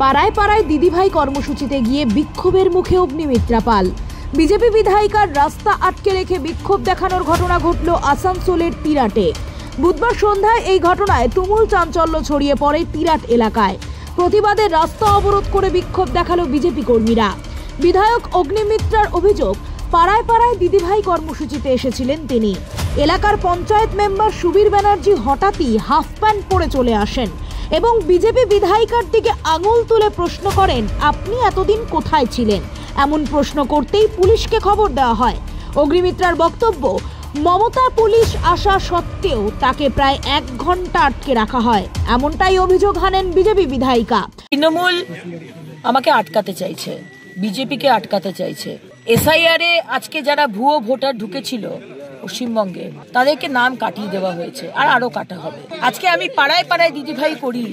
পাড়ায় পাড়ায় দিদিভাই কর্মসূচিতে গিয়ে বিক্ষোভের মুখে অগ্নিমিত্রা পাল। বিজেপি বিধায়িকার রাস্তা আটকে রেখে বিক্ষোভ দেখানোর ঘটনা ঘটল আসানসোলের তিরাটে। বুধবার সন্ধ্যায় এই ঘটনায় তুমুল চাঞ্চল্য ছড়িয়ে পড়ে তিরাট এলাকায়। প্রতিবাদে রাস্তা অবরোধ করে বিক্ষোভ দেখালো বিজেপি কর্মীরা। বিধায়ক অগ্নিমিত্রার অভিযোগ, পাড়ায় পাড়ায় দিদিভাই কর্মসূচিতে এসেছিলেন তিনি। এলাকার পঞ্চায়েত মেম্বার সুবীর ব্যানার্জি হঠাৎই হাফ প্যান্ট পরে চলে আসেন এবং বিজেপি বিধায়িকার দিকে আঙুল তুলে প্রশ্ন করেন, আপনি এতদিন কোথায় ছিলেন? এমন প্রশ্ন করতেই পুলিশকে খবর দেওয়া হয়। অগ্নিমিত্রার বক্তব্য, মমতা পুলিশ আসা সত্ত্বেও তাকে প্রায় 1 ঘন্টা আটকে রাখা হয়। এমনটাই অভিযোগ হানেন বিজেপি বিধায়িকা। তৃণমূল আমাকে আটকাতে চাইছে, বিজেপিকে আটকাতে চাইছে। এসআইআরে আজকে যারা ভুয়ো ভোটার ঢুকেছিল পশ্চিমবঙ্গে, তাদেরকে নাম কাটিয়ে দেওয়া হয়েছে, আর আরো কাটা হবে। আজকে আমি পাড়ায় পাড়ায় দিদিভাই করি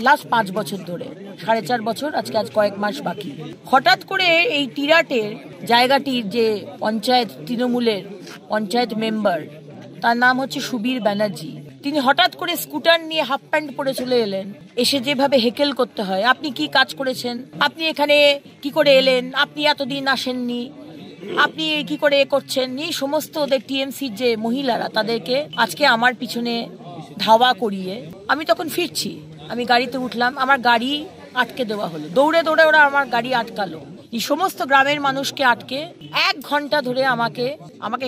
লাস্ট 5 বছর ধরে, 4.5 বছর, আজ কয়েক মাস বাকি। হঠাৎ করে এই তিরাটের জায়গাটির যে পঞ্চায়েত, তৃণমূলের পঞ্চায়েত মেম্বার, তার নাম হচ্ছে সুবীর ব্যানার্জি, তিনি হঠাৎ করে স্কুটার নিয়ে হাফ প্যান্ট পরে চলে এলেন। এসে যেভাবে হেকেল করতে হয়, আপনি কি কাজ করেছেন, আপনি এখানে কি করে এলেন, আপনি এতদিন আসেননি, আপনি কি করে করছেন, এই সমস্ত ওদের টিএমসির যে মহিলারা, তাদেরকে আজকে আমার পিছনে ধাওয়া করিয়ে আমি তখন ফিরছি, আমি গাড়িতে উঠলাম, আমার গাড়ি আটকে দেওয়া হলো। দৌড়ে দৌড়ে ওরা আমার গাড়ি আটকালো। এই সমস্ত গ্রামের মানুষকে আটকে 1 ঘন্টা ধরে আমাকে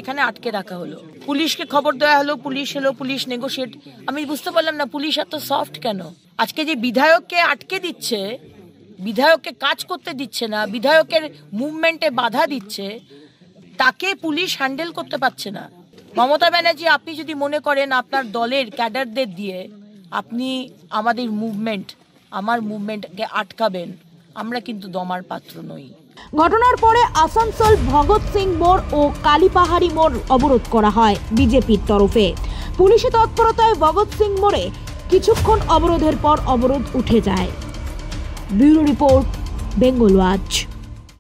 এখানে আটকে রাখা হলো। পুলিশকে খবর দেওয়া হলো, পুলিশ এলো, পুলিশ নেগোশিয়েট। আমি বুঝতে পারলাম না পুলিশ এত সফট কেন। আজকে যে বিধায়ককে আটকে দিচ্ছে, বিধায়ককে কাজ করতে দিচ্ছে না, বিধায়কের মুভমেন্টে বাধা দিচ্ছে, তাকে পুলিশ হ্যান্ডেল করতে পারছে না। মমতা ব্যানার্জি, আপনি যদি মনে করেন আপনার দলের ক্যাডারদের দিয়ে আপনি আমার মুভমেন্টকে আটকাবেন, আমরা কিন্তু দমার পাত্র নই। ঘটনার পরে আসানসোল ভগৎ সিং মোড় ও কালীপাহাড়ি মোড় অবরোধ করা হয় বিজেপির তরফে। পুলিশি তৎপরতায় ভগৎ সিং মোড়ে কিছুক্ষণ অবরোধের পর অবরোধ উঠে যায়। Bureau report, Bengal watch.